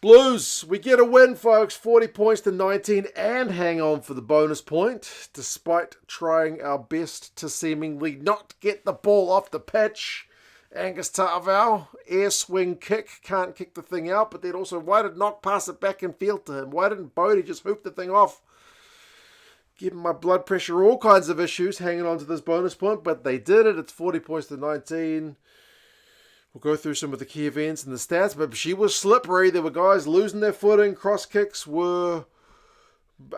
Blues, we get a win, folks. 40 points to 19 and hang on for the bonus point, despite trying our best to seemingly not get the ball off the pitch. Angus Tarval, air swing kick, can't kick the thing out, but then also, why did Knock pass it back and field to him? Why didn't Bodie just hoop the thing off? Giving my blood pressure all kinds of issues hanging on to this bonus point, but they did it. It's 40 points to 19. We'll go through some of the key events and the stats, but she was slippery. There were guys losing their footing. Cross kicks were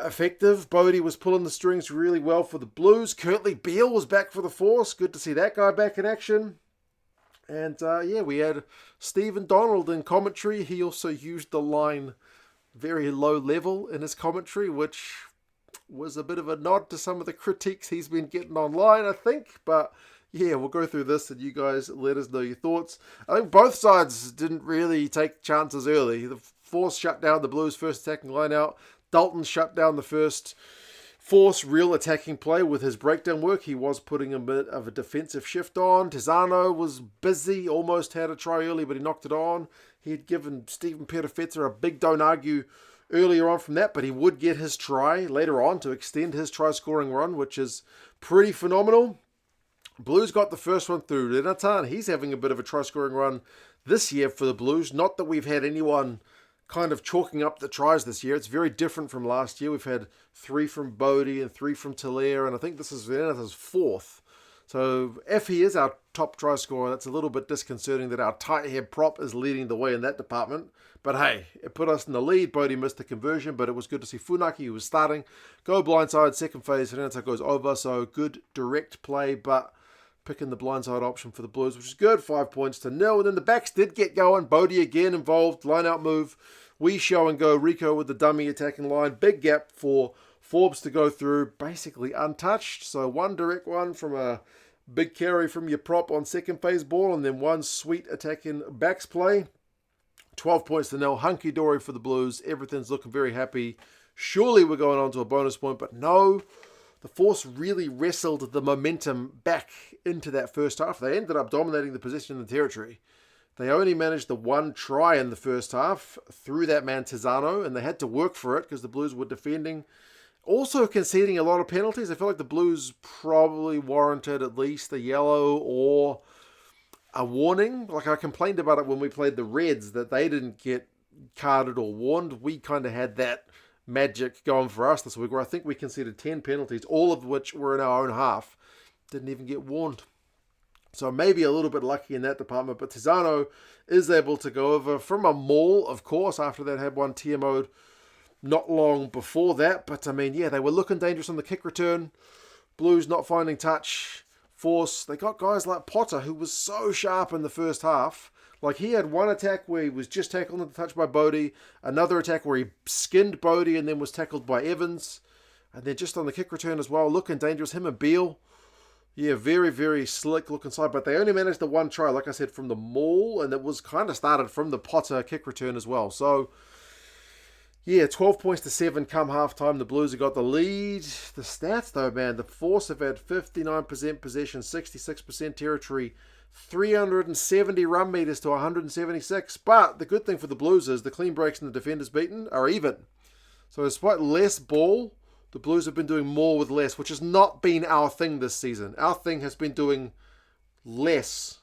effective. Bodie was pulling the strings really well for the Blues. Curtly Beale was back for the Force. Good to see that guy back in action. And we had Stephen Donald in commentary. He also used the line very low level in his commentary, which was a bit of a nod to some of the critiques he's been getting online, I think. But yeah, we'll go through this and you guys let us know your thoughts. I think both sides didn't really take chances early. The Force shut down the Blues' first attacking line out. Dalton shut down the first Force real attacking play with his breakdown work. He was putting a bit of a defensive shift on. Tizano was busy, almost had a try early, but he knocked it on. He had given Stephen Perifeta a big don't argue earlier on from that, but he would get his try later on to extend his try-scoring run, which is pretty phenomenal. Blues got the first one through Renatan. He's having a bit of a try-scoring run this year for the Blues. Not that we've had anyone kind of chalking up the tries this year. It's very different from last year. We've had 3 from Bodie and 3 from Talaire, and I think this is Renata's 4th. So if he is our top try scorer, that's a little bit disconcerting that our tight head prop is leading the way in that department. But hey, it put us in the lead. Bodie missed the conversion, but it was good to see Funaki, who was starting, go blindside, second phase. Renata goes over, so good direct play, but picking the blindside option for the Blues, which is good. 5 points to 0. And then the backs did get going. Bodie again involved. Line out move. We show and go. Rico with the dummy attacking line. Big gap for Forbes to go through. Basically untouched. So one direct one from a big carry from your prop on second phase ball. And then one sweet attacking backs play. 12 points to 0. Hunky-dory for the Blues. Everything's looking very happy. Surely we're going on to a bonus point. But no. The Force really wrestled the momentum back into that first half. They ended up dominating the position in the territory. They only managed the one try in the first half through that man Tizano, and they had to work for it because the Blues were defending. Also conceding a lot of penalties. I feel like the Blues probably warranted at least a yellow or a warning. Like I complained about it when we played the Reds, that they didn't get carded or warned. We kind of had that magic going for us this week, where I think we conceded 10 penalties, all of which were in our own half. Didn't even get warned. So maybe a little bit lucky in that department, but Tizano is able to go over from a maul, of course, after that had one TMO'd not long before that. But I mean, yeah, they were looking dangerous on the kick return. Blues not finding touch. Force, they got guys like Potter, who was so sharp in the first half. Like, he had one attack where he was just tackled in the touch by Bodie, another attack where he skinned Bodie and then was tackled by Evans, and then just on the kick return as well, looking dangerous. Him and Beale, yeah, very, very slick looking side, but they only managed the one try, like I said, from the maul, and it was kind of started from the Potter kick return as well. So, yeah, 12 points to 7 come halftime. The Blues have got the lead. The stats, though, man, the Force have had 59% possession, 66% territory, 370 run meters to 176. But the good thing for the Blues is the clean breaks and the defenders beaten are even. So despite less ball, the Blues have been doing more with less, which has not been our thing this season. Our thing has been doing less,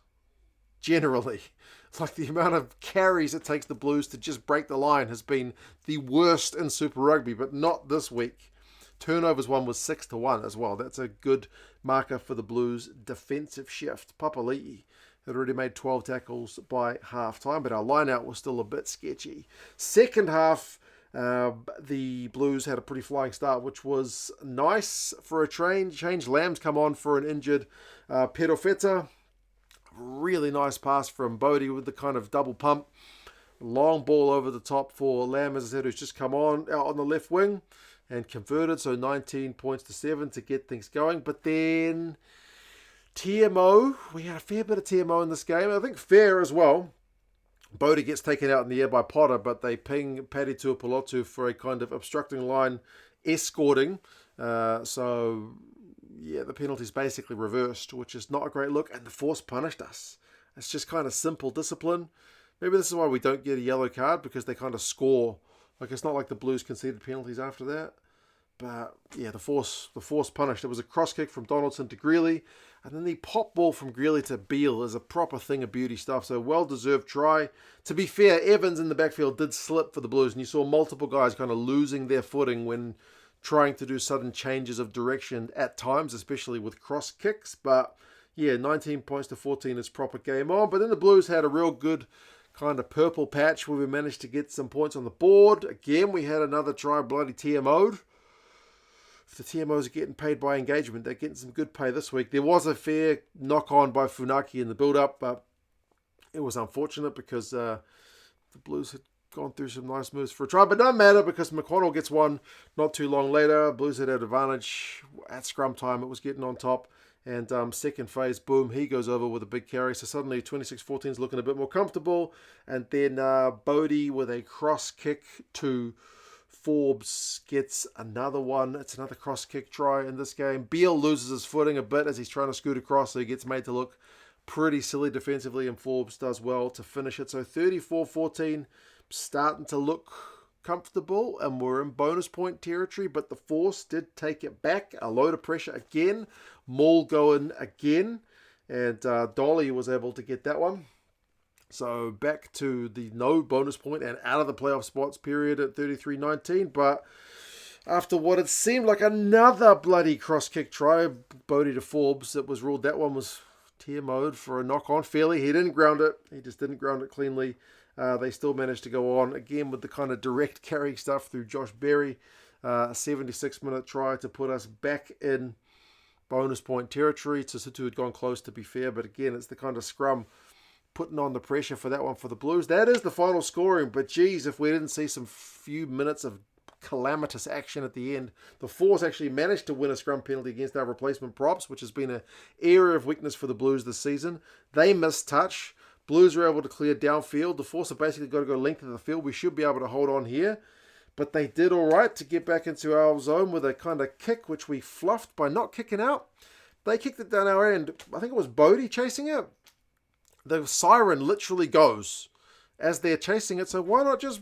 generally. It's like the amount of carries it takes the Blues to just break the line has been the worst in Super Rugby, but not this week. Turnovers one was 6-1 as well. That's a good marker for the Blues' defensive shift. Papali'i had already made 12 tackles by half-time, but our line-out was still a bit sketchy. Second half, the Blues had a pretty flying start, which was nice for a change. Lamb's come on for an injured Perofeta. Really nice pass from Bodie with the kind of double pump. Long ball over the top for Lamb, as I said, who's just come on out on the left wing and converted. So 19 points to 7 to get things going. But then TMO, we had a fair bit of TMO in this game. I think fair as well. Bodie gets taken out in the air by Potter, but they ping Paddy Tuipulotu for a kind of obstructing line escorting. So, yeah, the penalty's basically reversed, which is not a great look. And the Force punished us. It's just kind of simple discipline. Maybe this is why we don't get a yellow card, because they kind of score. Like, it's not like the Blues conceded penalties after that. But yeah, the force punished. It was a cross kick from Donaldson to Greeley, and then the pop ball from Greeley to Beale is a proper thing of beauty stuff. So well-deserved try. To be fair, Evans in the backfield did slip for the Blues, and you saw multiple guys kind of losing their footing when trying to do sudden changes of direction at times, especially with cross kicks. But yeah, 19 points to 14 is proper game on. But then the Blues had a real good kind of purple patch where we managed to get some points on the board. Again, we had another try bloody TMO'd. If the TMOs are getting paid by engagement, they're getting some good pay this week. There was a fair knock-on by Funaki in the build-up, but it was unfortunate because the Blues had gone through some nice moves for a try. But it doesn't matter because McConnell gets one not too long later. Blues had advantage at scrum time. It was getting on top. And second phase, boom, he goes over with a big carry. So suddenly 26-14 is looking a bit more comfortable. And then Bodie with a cross kick to Forbes gets another one. It's another cross kick try in this game. Beale loses his footing a bit as he's trying to scoot across, so he gets made to look pretty silly defensively, and Forbes does well to finish it. So 34-14, starting to look comfortable, and we're in bonus point territory, but the Force did take it back. A load of pressure again. Maul going again, and Dolly was able to get that one. So back to the no bonus point and out of the playoff spots period at 33-19. But after what it seemed like another bloody cross kick try, Bodie to Forbes, it was ruled that one was TMO'd for a knock on fairly. He didn't ground it. He just didn't ground it cleanly. They still managed to go on again with the kind of direct carry stuff through Josh Berry. A 76-minute try to put us back in bonus point territory. Tasutu had gone close, to be fair, but again, it's the kind of scrum putting on the pressure for that one for the Blues. That is the final scoring, but geez, if we didn't see some few minutes of calamitous action at the end. The Force actually managed to win a scrum penalty against our replacement props, which has been an area of weakness for the Blues this season. They missed touch. Blues were able to clear downfield. The Force have basically got to go length of the field. We should be able to hold on here. But they did all right to get back into our zone with a kind of kick, which we fluffed by not kicking out. They kicked it down our end. I think it was Bodie chasing it. The siren literally goes as they're chasing it. So why not just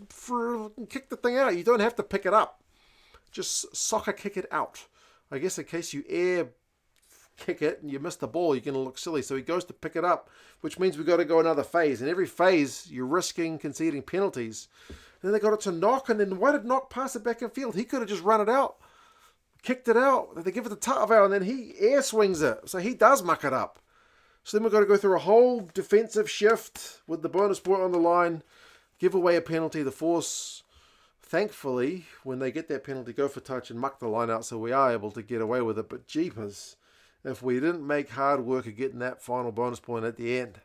kick the thing out? You don't have to pick it up. Just soccer kick it out. I guess in case you air kick it and you miss the ball, you're going to look silly. So he goes to pick it up, which means we've got to go another phase. And every phase, you're risking conceding penalties. Then they got it to Knock, and then why did Knock pass it back in field? He could have just run it out, kicked it out. They give it to Tatavao, and then he air swings it. So he does muck it up. So then we've got to go through a whole defensive shift with the bonus point on the line, give away a penalty. The Force, thankfully, when they get that penalty, go for touch and muck the line out, so we are able to get away with it. But jeepers, if we didn't make hard work of getting that final bonus point at the end,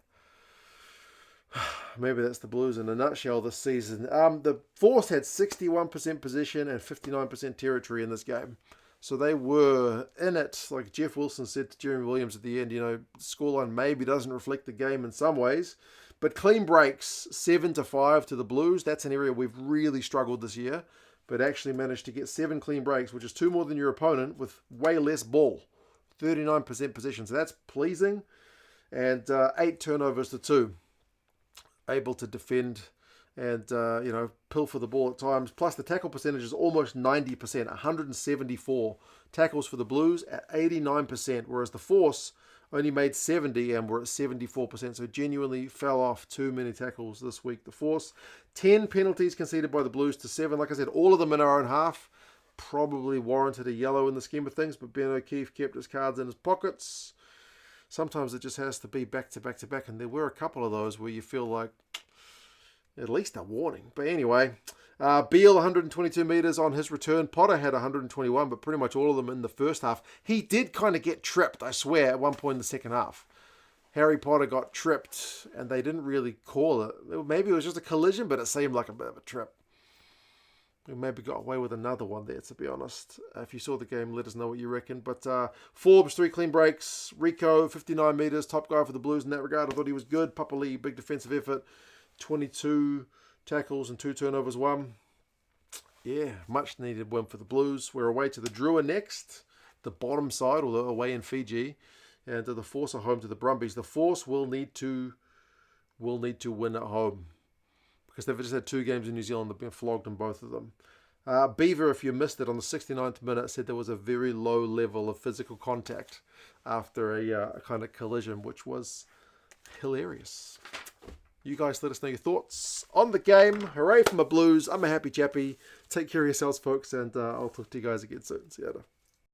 maybe that's the Blues in a nutshell this season. The Force had 61% possession and 59% territory in this game. So they were in it. Like Jeff Wilson said to Jeremy Williams at the end, the scoreline maybe doesn't reflect the game in some ways. But clean breaks, 7-5 to the Blues. That's an area we've really struggled this year. But actually managed to get 7 clean breaks, which is 2 more than your opponent with way less ball. 39% possession. So that's pleasing. And 8 turnovers to 2. Able to defend and, pilfer the ball at times. Plus the tackle percentage is almost 90%, 174 tackles for the Blues at 89%, whereas the Force only made 70 and were at 74%. So genuinely fell off too many tackles this week. The Force, 10 penalties conceded by the Blues to 7. Like I said, all of them in our own half. Probably warranted a yellow in the scheme of things, but Ben O'Keefe kept his cards in his pockets. Sometimes it just has to be back to back to back, and there were a couple of those where you feel like at least a warning. But anyway, Beale 122 metres on his return. Potter had 121, but pretty much all of them in the first half. He did kind of get tripped, I swear, at one point in the second half. Harry Potter got tripped, and they didn't really call it. Maybe it was just a collision, but it seemed like a bit of a trip. We maybe got away with another one there, to be honest. If you saw the game, let us know what you reckon. But Forbes, 3 clean breaks. Rico, 59 metres, top guy for the Blues in that regard. I thought he was good. Papali, big defensive effort. 22 tackles and 2 turnovers, 1. Yeah, much needed win for the Blues. We're away to the Drua next, the bottom side, although away in Fiji. And the Force are home to the Brumbies. The Force will need to win at home. because they've just had 2 games in New Zealand. They've been flogged in both of them. Beaver, if you missed it, on the 69th minute, said there was a very low level of physical contact after a kind of collision, which was hilarious. You guys let us know your thoughts on the game. Hooray for my Blues. I'm a happy chappy. Take care of yourselves, folks, and I'll talk to you guys again soon. See you later.